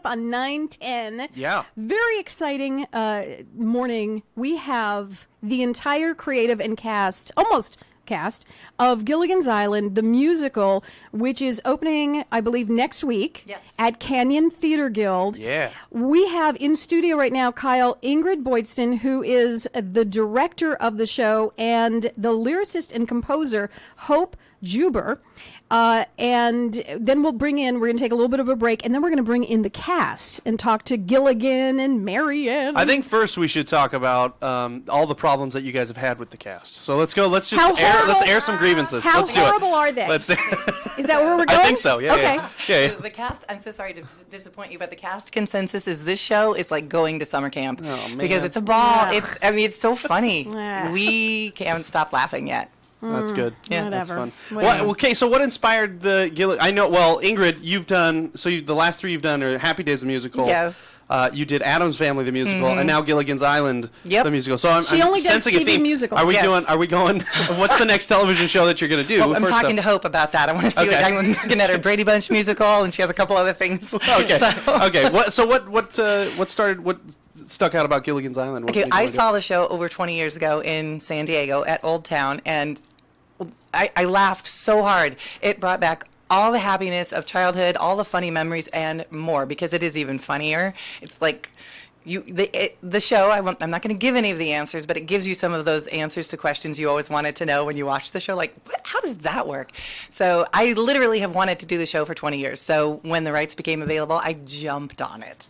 up on 9/10. Yeah. Very exciting morning. We have the entire creative and almost cast of Gilligan's Island, the musical, which is opening, I believe, next week at Canyon Theater Guild. Yeah. We have in studio right now, Kyle, Ingrid Boydston, who is the director of the show, and the lyricist and composer, Hope Juber. And then we're going to take a little bit of a break, and then we're going to bring in the cast and talk to Gilligan and Marianne. I think first we should talk about all the problems that you guys have had with the cast. So let's go. Let's air some grievances. How let's do horrible it. are they? Let's Is that where we're going? I think so. Yeah. Okay. Yeah. The cast, I'm so sorry to disappoint you, but the cast consensus is this show is like going to summer camp. Oh, man. Because it's a ball. Yeah. It's so funny. Yeah. We can't stop laughing yet. That's good. Yeah, That's whatever. fun. Whatever. Okay, so what inspired the Gilligan? I know. Well, Ingrid, you've done. The last three you've done are Happy Days the musical. Yes. You did Addams Family the musical, and now Gilligan's Island the musical. So I'm She only does sensing a TV theme. musicals. Are we Yes. doing? Are we going? What's the next television show that you're going to do? Well, I'm First talking up? to Hope about that. I want to see what I'm looking at her Brady Bunch musical, and she has a couple other things. Okay. So. Okay. What started? What stuck out about Gilligan's Island? What Okay, made you I wanna do it? saw the show over 20 years ago in San Diego at Old Town, and I laughed so hard. It brought back all the happiness of childhood, all the funny memories, and more, because it is even funnier. It's like the show, I'm not going to give any of the answers, but it gives you some of those answers to questions you always wanted to know when you watch the show. Like, how does that work? So I literally have wanted to do the show for 20 years. So when the rights became available, I jumped on it.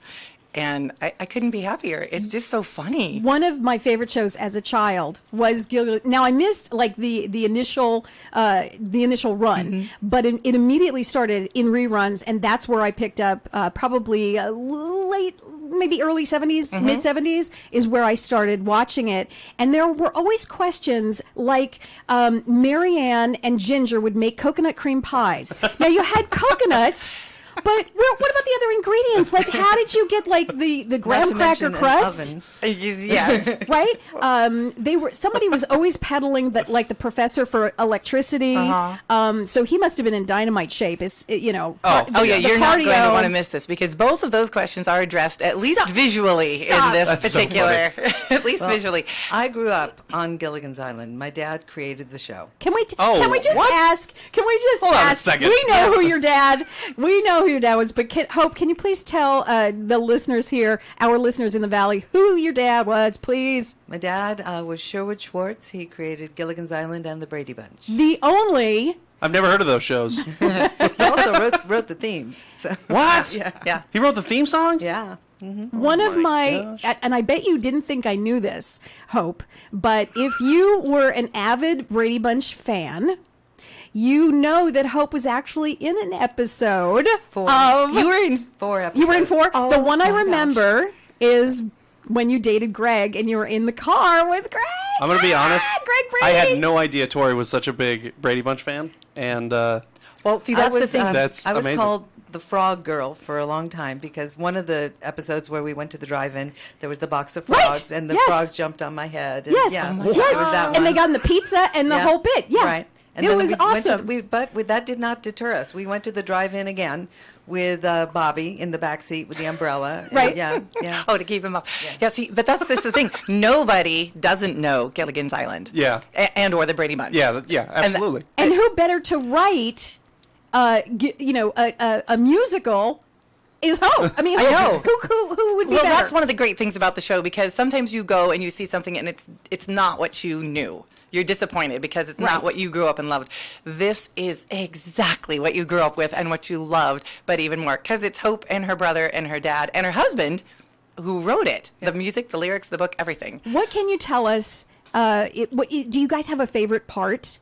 And I couldn't be happier. It's just so funny. One of my favorite shows as a child was Gilligan. Now I missed like the initial run, but it immediately started in reruns, and that's where I picked up probably late, maybe early 70s, mid 70s is where I started watching it. And there were always questions like Marianne and Ginger would make coconut cream pies. Now you had coconuts. But what about the other ingredients? Like, how did you get like the graham cracker crust? Yes. Right? Somebody was always peddling that, like the professor for electricity. So he must have been in dynamite shape. Yeah, you're not going to want to miss this, because both of those questions are addressed at least visually in this particular. At least visually. I grew up on Gilligan's Island. My dad created the show. Can we just what? ask? Can we just Hold on a ask? second. We know who your dad. We know who your dad was, but Hope, can you please tell the listeners here, our listeners in the Valley, who your dad was, please? My dad was Sherwood Schwartz. He created Gilligan's Island and the Brady Bunch. The only. I've never heard of those shows. He also wrote the themes. So. What? Yeah. He wrote the theme songs? Yeah. One of my, and I bet you didn't think I knew this, Hope, but if you were an avid Brady Bunch fan, you know that Hope was actually in an episode of... You were in 4 episodes. You were in 4? Oh, the one I my remember is when you dated Greg and you were in the car with Greg. I'm going to be honest. Greg Brady. I had no idea Tori was such a big Brady Bunch fan. And, well, see, that's the thing. That's I was amazing. called the Frog Girl for a long time, because one of the episodes where we went to the drive-in, there was the box of frogs, and the frogs jumped on my head. And Yes, yeah, yes. There was that one. And they got in the pizza and the whole bit. Yeah. Right. And it then was we awesome. That did not deter us. We went to the drive-in again with Bobby in the back seat with the umbrella. Right. And yeah. Oh, to keep him up. Yeah, see, but that's the thing. Nobody doesn't know Gilligan's Island. Yeah. And or the Brady Bunch. Yeah, absolutely. And who better to write, a musical is Hope. I mean, I know. Who would be Well, better? that's one of the great things about the show, because sometimes you go and you see something and it's not what you knew. You're disappointed because it's not what you grew up and loved. This is exactly what you grew up with and what you loved, but even more, because it's Hope and her brother and her dad and her husband who wrote it. Yeah. The music, the lyrics, the book, everything. What can you tell us? Do you guys have a favorite part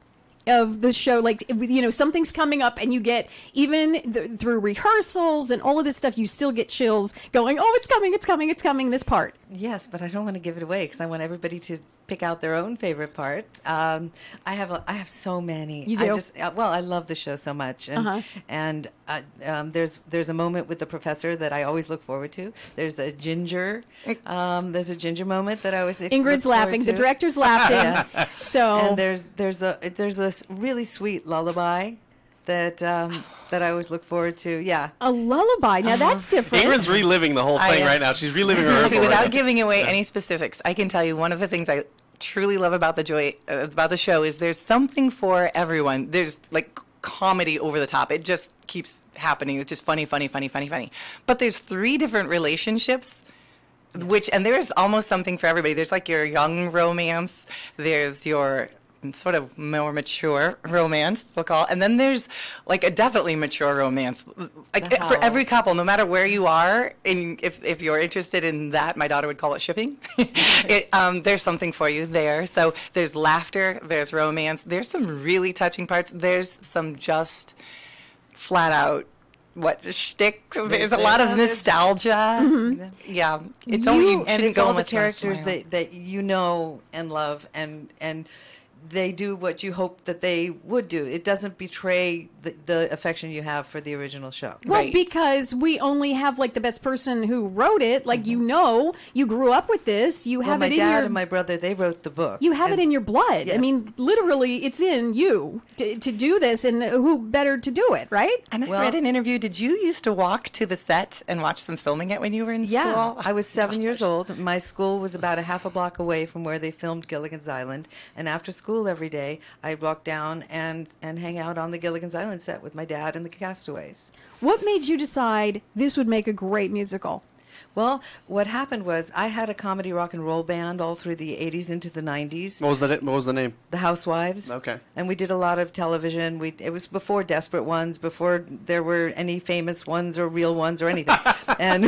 of the show? Like, something's coming up and you get, even through rehearsals and all of this stuff, you still get chills going, oh, it's coming, this part. Yes, but I don't want to give it away, because I want everybody to pick out their own favorite part. I have so many. You do? I love the show so much, and there's a moment with the professor that I always look forward to. There's a ginger moment that I always Ingrid's look laughing. forward The to. director's laughing. Yes. So And there's a really sweet lullaby that I always look forward to. Yeah. A lullaby. Now that's different. Ingrid's reliving the whole thing right now. She's reliving her rehearsal. Without giving away any specifics, I can tell you one of the things I truly love about the show is there's something for everyone. There's like comedy over the top. It just keeps happening. It's just funny. But there's 3 different relationships, and there's almost something for everybody. There's like your young romance. There's your sort of more mature romance, we'll call it. And then there's like a definitely mature romance. Like for every couple, no matter where you are, and if you're interested in that, my daughter would call it shipping. There's something for you there. So there's laughter, there's romance, there's some really touching parts, there's some just flat out shtick. There's a lot of nostalgia. Mm-hmm. Yeah, it's only you and shouldn't it's go all the unless you wanna characters smile. that you know and love, and they do what you hope that they would do. It doesn't betray the affection you have for the original show. Well, Right. because we only have like the best person who wrote it. Like, you know, you grew up with this. You have my it in dad your. and my brother, they wrote the book. You have it And- in your blood. I Yes. mean, literally, it's in you to do this, and who better to do it, right? And I Well- read an interview. Did you used to walk to the set and watch them filming it when you were in Yeah, school? I was 7 years old. My school was about a half a block away from where they filmed Gilligan's Island. And after school every day, I'd walk down and hang out on the Gilligan's Island set with my dad and the castaways. What made you decide this would make a great musical? Well, what happened was I had a comedy rock and roll band all through the 80s into the 90s. What was the name? The Housewives. Okay. And we did a lot of television. It was before Desperate Ones, before there were any famous ones or real ones or anything. And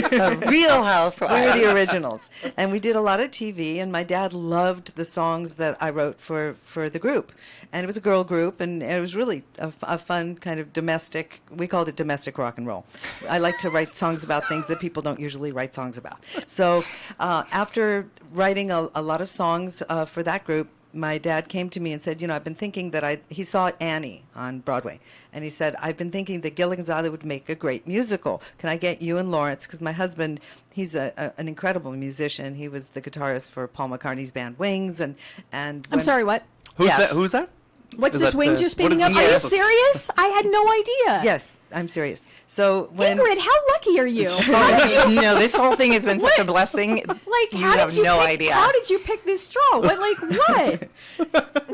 Real Housewives. we were the originals. And we did a lot of TV, and my dad loved the songs that I wrote for the group. And it was a girl group, and it was really a fun kind of domestic, we called it domestic rock and roll. I like to write songs about things that people don't usually write songs about. So after writing a lot of songs for that group, my dad came to me and said, I've been thinking that he saw Annie on Broadway. And he said, I've been thinking that Gilligan's Island would make a great musical. Can I get you and Lawrence? Because my husband, he's an incredible musician. He was the guitarist for Paul McCartney's band Wings. And I'm sorry, what? Who's that? What's Is this that, Wings you're what speaking is of? this? Are you Yes. serious? I had no idea. Yes, I'm serious. So when Ingrid, how lucky are you? How did you No, this whole thing has been such a blessing. like? You How have did you no pick, idea. How did you pick this straw? What? Like what?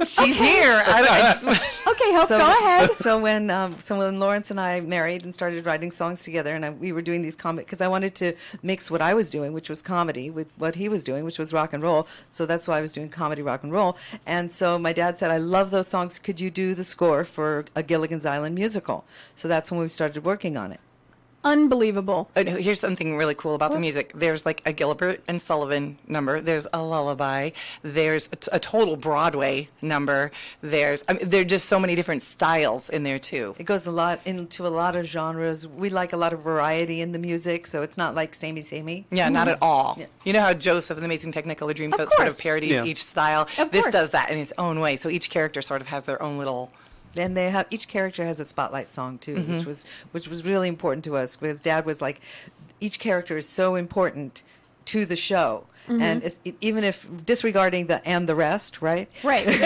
She's here. Okay, Hope, go ahead. So when Lawrence and I married and started writing songs together, and we were doing these because I wanted to mix what I was doing, which was comedy, with what he was doing, which was rock and roll. So that's why I was doing comedy rock and roll. And so my dad said, "I love those songs. Could you do the score for a Gilligan's Island musical?" So that's when we started working on it. Unbelievable. Here's something really cool about the music. There's like a Gilbert and Sullivan number. There's a lullaby. There's a total Broadway number. There are just so many different styles in there too. It goes into a lot of genres. We like a lot of variety in the music, so it's not like samey. Yeah, not at all. Yeah. You know how Joseph and the Amazing Technicolor Dreamcoat Of sort course. of parodies Yeah. each style. Of This course. does that in its own way. So each character sort of has their own little. And each character has a spotlight song too, which was really important to us, because Dad was like, each character is so important to the show. And even if disregarding the rest, right? Right. which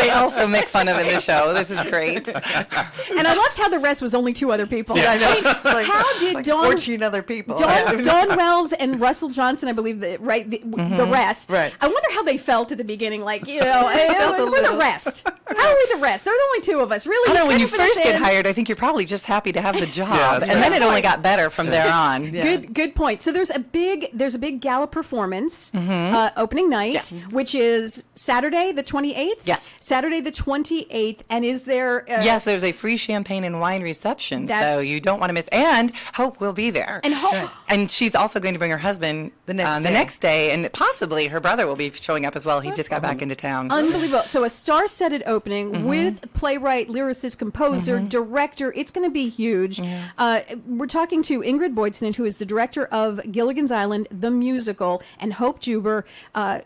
they also make fun of in the show. This is great. And I loved how the rest was only 2 other people. I know. I mean, Like- how did like Dawn 14 other people. Dawn Wells and Russell Johnson, I believe, the rest. Right. I wonder how they felt at the beginning. Like, felt a we're the little. rest. How are we the rest? There are only 2 of us. Really? I know when you couldn't fit first us get in. hired, I think you're probably just happy to have the job, that's and right. then it only got better from there on. Yeah. Good point. So there's a big gala performance opening night, Yes. which is Saturday the 28th. Yes. Saturday the 28th, and is there? Yes, there's a free champagne and wine reception, so That's- you don't want to miss. And Hope will be there. And Hope. And she's also going to bring her husband The next the day. next day, and possibly her brother will be showing up as well. He just got back into town. Unbelievable. So a star-studded opening with playwright, lyricist, composer, director. It's going to be huge. We're talking to Ingrid Boydston, who is the director of Gilligan's Island, the musical, and Hope Juber,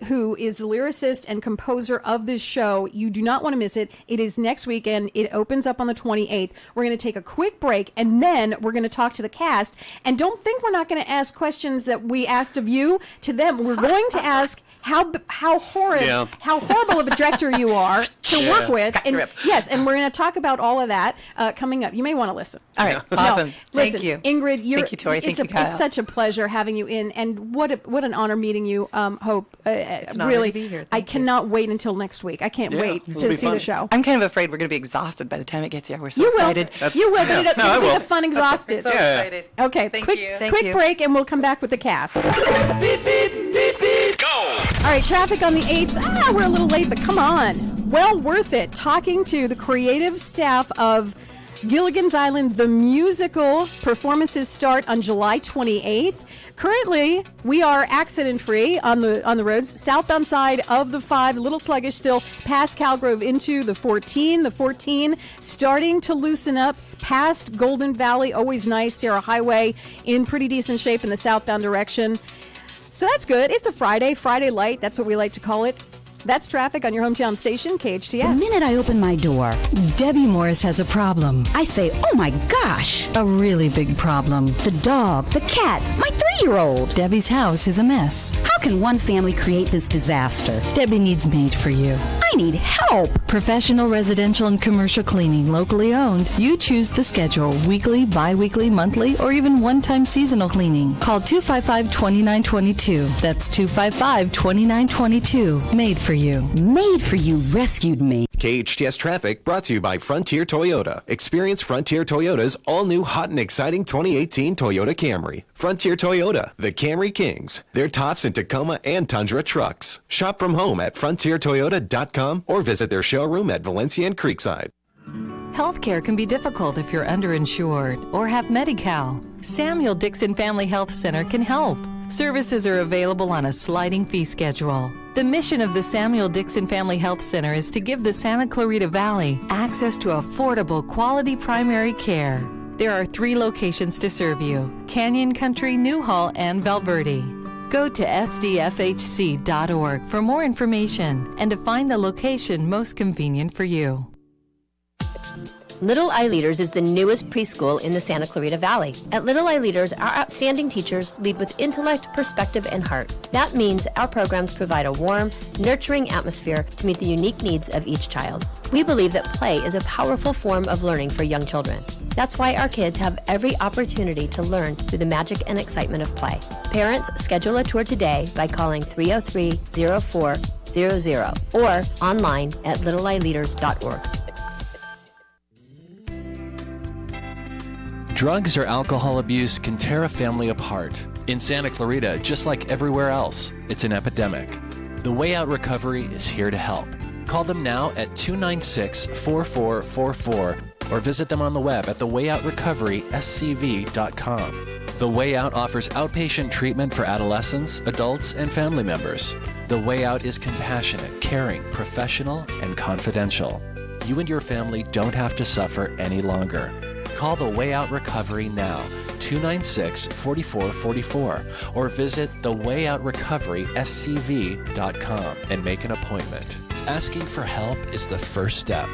who is the lyricist and composer of this show. You do not want to miss it. It is next weekend. It opens up on the 28th. We're going to take a quick break, and then we're going to talk to the cast. And don't think we're not going to ask questions that we asked of you to them. We're going to ask how horrible of a director you are to work with. And yes, and we're going to talk about all of that coming up. You may want to listen. All right, awesome. No, listen, Thank you. Ingrid. Thank you, Tori. Thank you, Kyle. It's such a pleasure having you in, and what an honor meeting you. Hope It's an honor really. to be here. I Thank you. cannot wait until next week. I can't wait it'll to be see fun. the show. I'm kind of afraid we're going to be exhausted by the time it gets here. We're so You will. excited. You will, but it'll I be will. the fun exhausted. So excited. Okay, Thank quick, you. Thank quick you. break, and we'll come back with the cast. All right, traffic on the 8s. We're a little late, but come on. Well worth it. Talking to the creative staff of Gilligan's Island, the musical. Performances start on July 28th. Currently, we are accident-free on the roads. Southbound side of the 5, a little sluggish still, past Calgrove into the 14. The 14 starting to loosen up past Golden Valley. Always nice. Sierra Highway in pretty decent shape in the southbound direction. So that's good. It's a Friday light. That's what we like to call it. That's traffic on your hometown station, KHTS. The minute I open my door, Debbie Morris has a problem. I say, oh my gosh, a really big problem. The dog, the cat, my 3-year-old. Debbie's house is a mess. How can one family create this disaster? Debbie needs Made for You. I need help. Professional residential and commercial cleaning, locally owned. You choose the schedule, weekly, bi-weekly, monthly, or even one-time seasonal cleaning. Call 255-2922. That's 255-2922. Made for You. Made for You rescued me. KHTS Traffic brought to you by Frontier Toyota. Experience Frontier Toyota's all-new hot and exciting 2018 Toyota Camry. Frontier Toyota, the Camry Kings. They're tops in Tacoma and Tundra trucks. Shop from home at frontiertoyota.com or visit their showroom at Valencia and Creekside. Healthcare can be difficult if you're underinsured or have Medi-Cal. Samuel Dixon Family Health Center can help. Services are available on a sliding fee schedule. The mission of the Samuel Dixon Family Health Center is to give the Santa Clarita Valley access to affordable, quality primary care. There are 3 locations to serve you: Canyon Country, Newhall, and Valverde. Go to sdfhc.org for more information and to find the location most convenient for you. Little Eye Leaders is the newest preschool in the Santa Clarita Valley. At Little Eye Leaders, our outstanding teachers lead with intellect, perspective, and heart. That means our programs provide a warm, nurturing atmosphere to meet the unique needs of each child. We believe that play is a powerful form of learning for young children. That's why our kids have every opportunity to learn through the magic and excitement of play. Parents, schedule a tour today by calling 303-0400 or online at littleeyeleaders.org. Drugs or alcohol abuse can tear a family apart. In Santa Clarita, just like everywhere else, it's an epidemic. The Way Out Recovery is here to help. Call them now at 296-4444 or visit them on the web at thewayoutrecoveryscv.com. The Way Out offers outpatient treatment for adolescents, adults, and family members. The Way Out is compassionate, caring, professional, and confidential. You and your family don't have to suffer any longer. Call the Way Out Recovery now, 296-4444, or visit thewayoutrecoveryscv.com and make an appointment. Asking for help is the first step.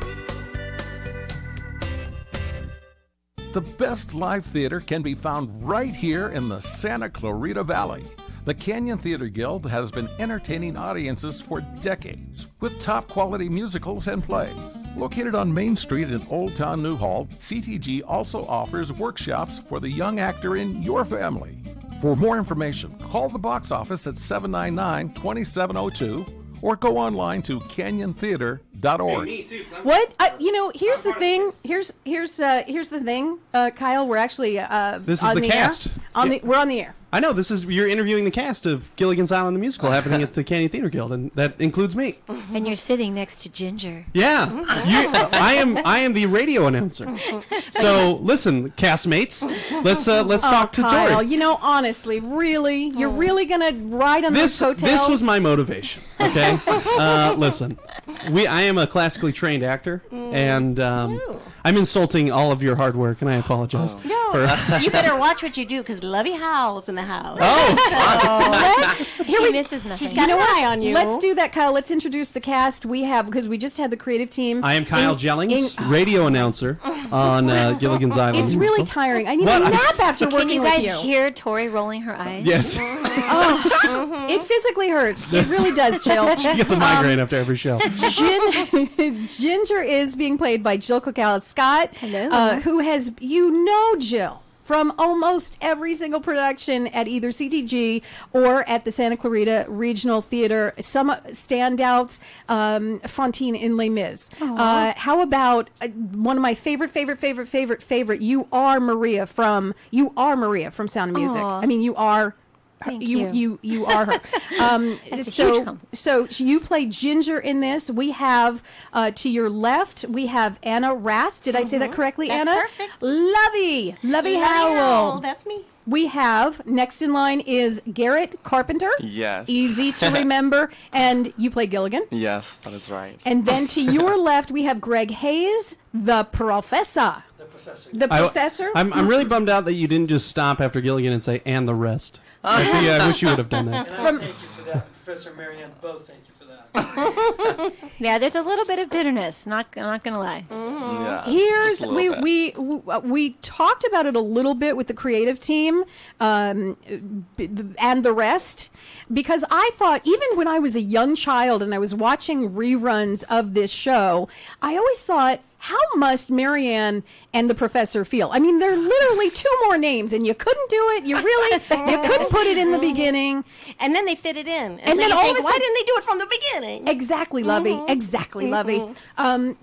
The best live theater can be found right here in the Santa Clarita Valley. The Canyon Theater Guild has been entertaining audiences for decades with top quality musicals and plays. Located on Main Street in Old Town Newhall, CTG also offers workshops for the young actor in your family. For more information, call the box office at 799-2702 or go online to canyontheater.org. What? Here's the thing. Here's the thing, Kyle. We're actually This is on the cast. Air. We're on the air. I know, you're interviewing the cast of Gilligan's Island, the musical, happening at the Canyon Theater Guild, and that includes me. And you're sitting next to Ginger. Yeah, I am the radio announcer. So listen, castmates, let's talk to Kyle, Tori. Honestly, really, you're really gonna ride on those coattails? This was my motivation. Okay, listen, I am a classically trained actor, and I'm insulting all of your hard work, and I apologize. No, you better watch what you do because Lovey Howell's in the house. She misses nothing. She's got an eye on you. Let's do that, Kyle. Let's introduce the cast. We have, because we just had the creative team. I am Kyle Gillings, radio announcer on Gilligan's Island. It's really tiring. I need a nap after Can working you with guys you. hear Tori rolling her eyes? Yes. It physically hurts. It really does, Jill. She gets a migraine after every show. Ginger is being played by Jill Scott, Hello. who has, Jill, from almost every single production at either CTG or at the Santa Clarita Regional Theater. Some standouts, Fantine in Les Mis. How about one of my favorite, You Are Maria from Sound of Music. Aw. I mean, you are... Thank you are her. That's a huge compliment. So you play Ginger in this. We have to your left, we have Anna Rast. Did I say that correctly, That's Anna? perfect. Lovey Howell. That's me. We have next in line is Garrett Carpenter. Yes. Easy to remember. And you play Gilligan. Yes, that is right. And then to your left, we have Greg Hayes, the professor. The professor. I'm really bummed out that you didn't just stop after Gilligan and say, and the rest. I wish you would have done that. Thank you for that, Professor Marianne. Both thank you for that. Yeah, there's a little bit of bitterness. Not gonna lie. Yeah, Here's just a little bit. we talked about it a little bit with the creative team and the rest, because I thought, even when I was a young child and I was watching reruns of this show, I always thought, how must Marianne and the professor feel? I mean, there are literally two more names, and you couldn't do it. You couldn't put it in the beginning. And then they fit it in. And so then you all think, of a why sudden- didn't they do it from the beginning? Exactly, Lovey. Exactly, Lovey.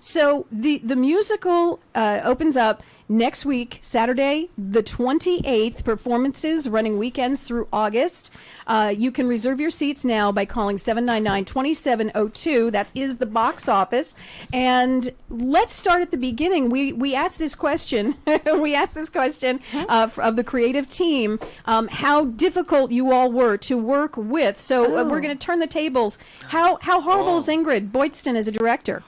So the musical opens up next week, Saturday, the 28th. Performances running weekends through August. You can reserve your seats now by calling 799-2702. That is the box office. And let's start at the beginning. We asked this question. Of the creative team, how difficult you all were to work with. So we're going to turn the tables. How horrible is Ingrid Boydston as a director?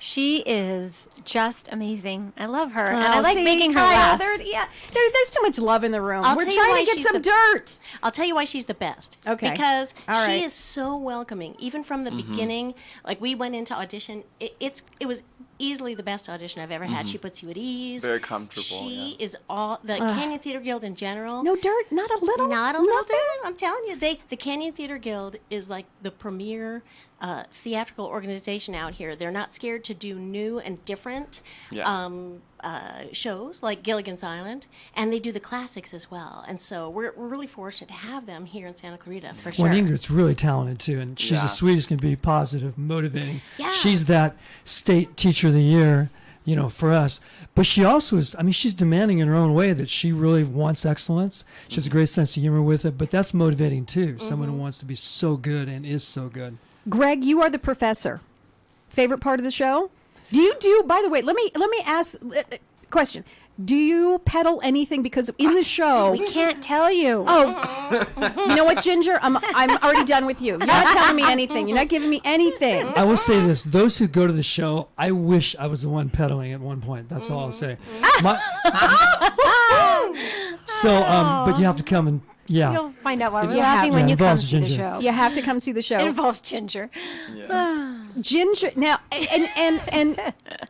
She is just amazing. I love her, and I like making her Kyle, laugh. There's too much love in the room. We're tell you trying why to get she's some the- dirt. I'll tell you why she's the best. Okay. Because All right. she is so welcoming, even from the beginning. Like, we went into audition. It was easily the best audition I've ever had. She puts you at ease. Very comfortable, She is all the Canyon Theater Guild in general. No dirt, not a little. Not a little nothing? bit. I'm telling you, the Canyon Theater Guild is like the premier theatrical organization out here. They're not scared to do new and different shows like Gilligan's Island, and they do the classics as well. And so we're really fortunate to have them here in Santa Clarita for sure. Well, Ingrid's really talented too, and she's the sweetest, can be positive, motivating. Yeah. She's that state teacher of the year, for us. But she also is, she's demanding in her own way that she really wants excellence. She has a great sense of humor with it, but that's motivating too. Someone who wants to be so good and is so good. Greg, you are the professor. Favorite part of the show? By the way, let me ask question. Do you peddle anything? Because in the show, We can't tell you. Oh, you know what, Ginger? I'm already done with you. You're not telling me anything. You're not giving me anything. I will say this: those who go to the show, I wish I was the one pedaling at one point. That's all I'll say. But you have to come and You'll find out why we're Yeah, laughing when it you come involves see the Ginger. show. You have to come see the show. It involves Ginger. Ginger. Now, and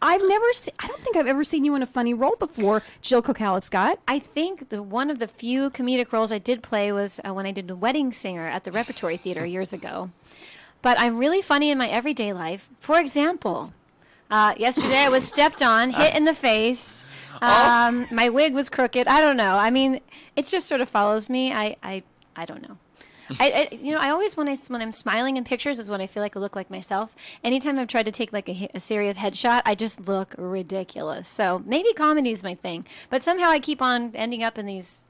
I've never seen. I don't think I've ever seen you in a funny role before, Jill Scott. I think one of the few comedic roles I did play was when I did The Wedding Singer at the Repertory Theater years ago. But I'm really funny in my everyday life. For example, yesterday I was stepped on, hit in the face. My wig was crooked. I don't know. It just sort of follows me. I don't know. I always, when I'm smiling in pictures is when I feel like I look like myself. Anytime I've tried to take like a serious headshot, I just look ridiculous. So maybe comedy is my thing, but somehow I keep on ending up in these,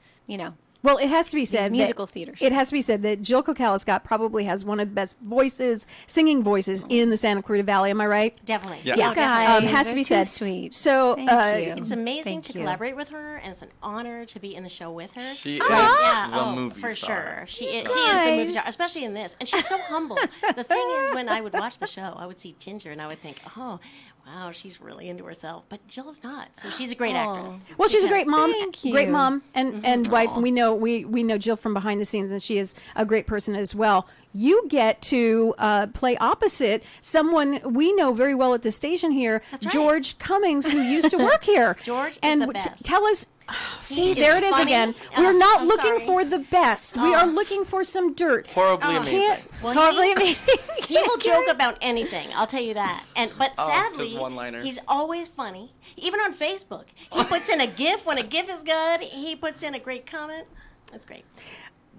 Well, it has to be said. musical that, theater It has to be said that Jill Kokaliscott probably has one of the best voices, singing voices in the Santa Clarita Valley. Am I right? Definitely. Yeah. Yeah. Guys, Has to be they're too said. sweet. So Thank you. It's amazing Thank to you. collaborate with her, and it's an honor to be in the show with her. She is Yeah, the movie for star. sure. She is the movie star, especially in this. And she's so humble. The thing is, when I would watch the show, I would see Ginger, and I would think, oh, wow, she's really into herself. But Jill's not. So she's a great actress. Well, she's a great mom, Thank you. great mom, and wife. We know Jill from behind the scenes, and she is a great person as well. You get to play opposite someone we know very well at the station here, That's right. George Cummings, who used to work here. George is and the best. Tell us. See, is there it is funny. again. Oh, We're not I'm looking sorry. for the best. We are looking for some dirt. Horribly amazing. Can't- Well, Horribly amazing. He will joke about anything. I'll tell you that. But his sadly, one-liners. he's always funny. Even on Facebook, he puts in a GIF when a GIF is good. He puts in a great comment. That's great.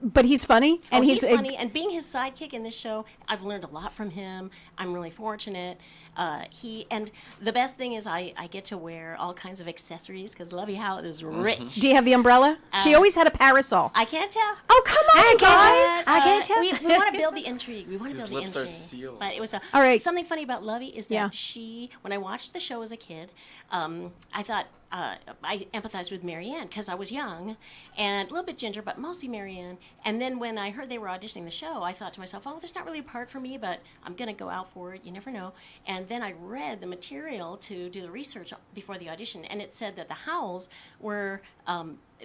But he's funny, and He's funny. And being his sidekick in this show, I've learned a lot from him. I'm really fortunate. And the best thing is I get to wear all kinds of accessories because Lovey Howe is rich. Do you have the umbrella? She always had a parasol. I can't tell. Oh, come on, guys! I can't tell. We want to build the intrigue. We want to build the lips are intrigue. sealed. But it was All right. something funny about Lovey is that Yeah. when I watched the show as a kid, I thought I empathized with Marianne because I was young and a little bit Ginger, but mostly Marianne. And then when I heard they were auditioning the show, I thought to myself, oh, there's not really a part for me, but I'm going to go out for it. You never know. And then I read the material to do the research before the audition, and it said that the Howells were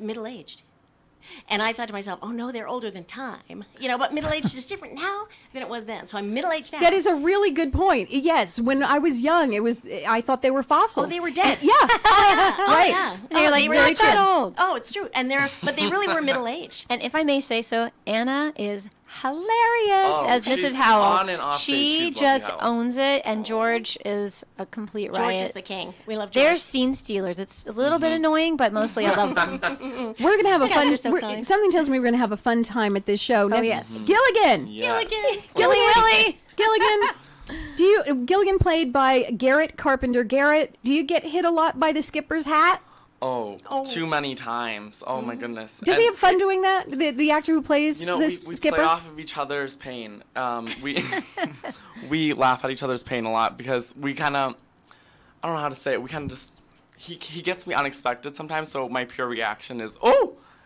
middle-aged. And I thought to myself, oh no, they're older than time. But middle-aged is different now than it was then. So I'm middle-aged now. That is a really good point. Yes, when I was young, I thought they were fossils. Oh, they were dead. Yeah. Right. Yeah. And you're like, they were really not that that old. Oh, it's true. But they really were middle-aged. And if I may say so, Anna is hilarious as she's Mrs. Howell. on and off stage, She she's just Lovey Howell. owns it, and George is a complete George riot. is the king. We love George. They're scene stealers. It's a little bit annoying, but mostly I love them. We're gonna have a You guys fun. are so kind. Something tells me we're gonna have a fun time at this show. Now, yes. Gilligan. Yes. Gilligan. Gilligan played by Garrett Carpenter. Garrett, do you get hit a lot by the skipper's hat? Oh, too many times. Oh my goodness. Does he have fun doing that? The actor who plays You know, this we skipper. play off of each other's pain. We we laugh at each other's pain a lot because we kind of, I don't know how to say it. We kind of just he gets me unexpected sometimes. So my pure reaction is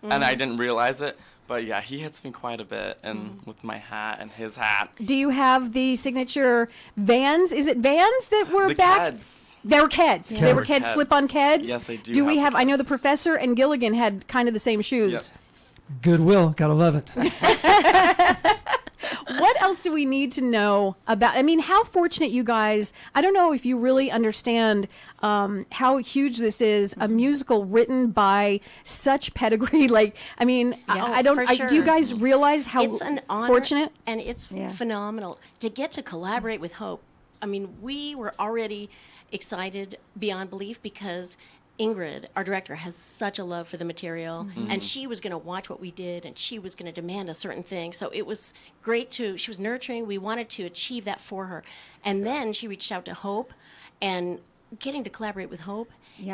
and I didn't realize it. But yeah, he hits me quite a bit, and with my hat and his hat. Do you have the signature Vans? Is it Vans that were The back? Keds. They were Keds. They were Keds. Keds. Slip-on Keds. Yes, I do. Do we have have? the I know the Keds. professor and Gilligan had kind of the same shoes. Yep. Goodwill, gotta love it. What else do we need to know about? I mean, how fortunate you guys. I don't know if you really understand how huge this is. A musical written by such pedigree. Like, I mean, I don't. for Do you sure. guys realize how It's an honor, fortunate? and it's phenomenal to get to collaborate with Hope. I mean, we were already excited beyond belief because Ingrid, our director, has such a love for the material, and she was going to watch what we did, and she was going to demand a certain thing. So it was great she was nurturing. We wanted to achieve that for her. And then she reached out to Hope, and getting to collaborate with Hope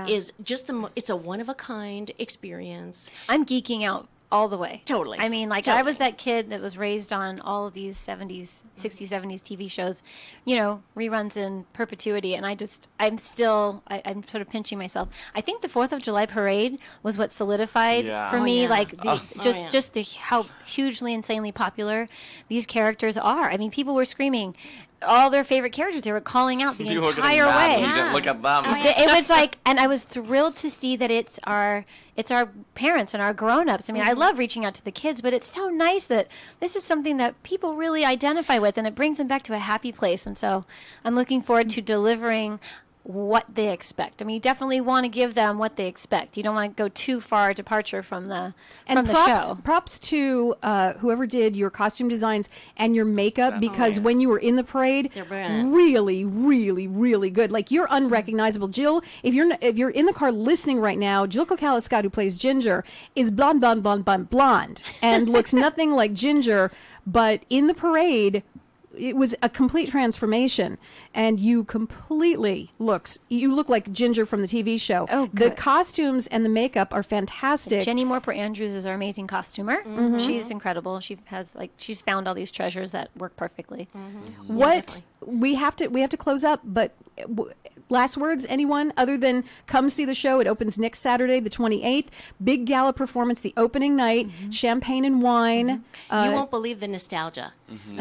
is just it's a one-of-a-kind experience. I'm geeking out all the way. Totally. I mean, like, I was that kid that was raised on all of these 70s, 60s, 70s TV shows, reruns in perpetuity. And I'm sort of pinching myself. I think the 4th of July parade was what solidified for me, like, just how hugely, insanely popular these characters are. I mean, people were screaming all their favorite characters. They were calling out the You were getting entire mad way. when you didn't look at them. It was like, and I was thrilled to see that it's our parents and our grown-ups. I mean, I love reaching out to the kids, but it's so nice that this is something that people really identify with, and it brings them back to a happy place. And so I'm looking forward to delivering what they expect. I mean, you definitely want to give them what they expect. You don't want to go too far departure from the show. Props to whoever did your costume designs and your makeup, because when you were in the parade, really, really, really good. Like, you're unrecognizable. Jill, if you're in the car listening right now, Jill Kokaliscott, who plays Ginger, is blonde, and looks nothing like Ginger. But in the parade, it was a complete transformation, and you look like Ginger from the TV show. Oh, the good. costumes and the makeup are fantastic. Jenny Morper Andrews is our amazing costumer. Mm-hmm. She's incredible. She's found all these treasures that work perfectly. Mm-hmm. What we have to close up, but last words, anyone other than come see the show. It opens next Saturday, the 28th. Big gala performance, the opening night, champagne and wine. You won't believe the nostalgia.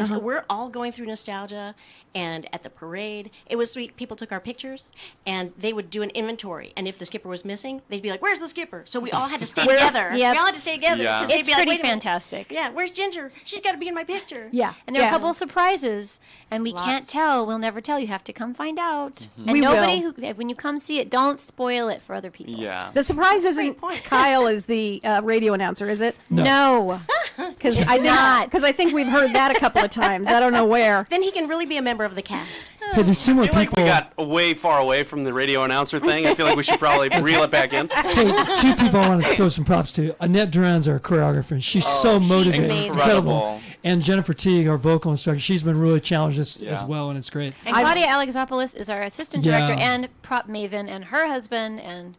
So we're all going through nostalgia, and at the parade, it was sweet. People took our pictures, and they would do an inventory. And if the skipper was missing, they'd be like, "Where's the skipper?" So we all had to stay together. Yep. We all had to stay together. Yeah. 'cause they'd It's be like, pretty "Wait a minute. fantastic. Yeah, where's Ginger? She's got to be in my picture. Yeah. And there are yeah. a couple of surprises, and we Lots. can't tell. We'll never tell. You have to come find out. And We nobody will. when you come see it, don't spoil it for other people. Yeah. The surprise isn't Kyle is the radio announcer, is it? No. Because not. I think we've heard that a couple of times. I don't know where. Then he can really be a member of the cast. Hey, there's two more I feel like people. we got way far away from the radio announcer thing. I feel like we should probably reel it back in. Hey, two people I want to throw some props to. Annette Duran's our choreographer, and she's so motivated, amazing. incredible. And Jennifer Teague, our vocal instructor, she's been really challenged as Yeah. well, and it's great. And Claudia Alexopoulos is our assistant Yeah. director and prop maven, and her husband and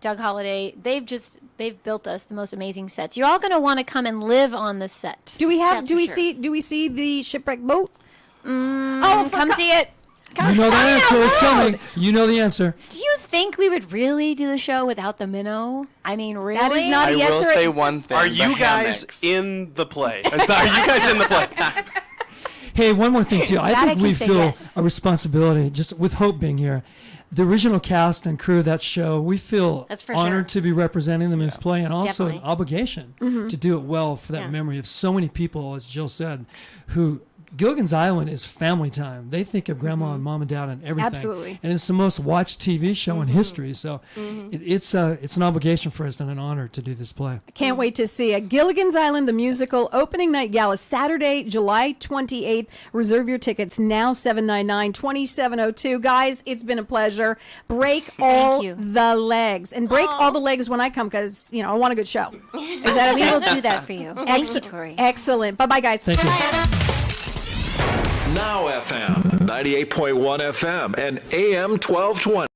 Doug Holliday. They've built us the most amazing sets. You're all going to want to come and live on the set. Do we have? That's Do for we sure. see? Do we see the shipwreck boat? Come see it. You know the answer. It's coming. You know the answer. Do you think we would really do the show without the minnow? I mean, really? That is not I a yes will or say a, one thing. Are the you guys hammocks. in the play? Are you guys in the play? Hey, one more thing too. I That I think can we say feel yes. a responsibility, just with Hope being here. The original cast and crew of that show, we feel That's for honored sure. to be representing them in this play, and also Definitely. an obligation to do it well for that Yeah. memory of so many people, as Jill said, who Gilligan's Island is family time. They think of grandma and mom and dad and everything. Absolutely. And it's the most watched TV show in history. So it's an obligation for us and an honor to do this play. Can't wait to see it. Gilligan's Island, the musical, opening night gala, Saturday, July 28th. Reserve your tickets now, 799-2702. Guys, it's been a pleasure. Break all you. the legs. And break all the legs when I come because, I want a good show. Is that We okay? will do that for you. Thank you, Tori. Excellent. Bye-bye, guys. Thank you. Now FM, 98.1 FM and AM 1220.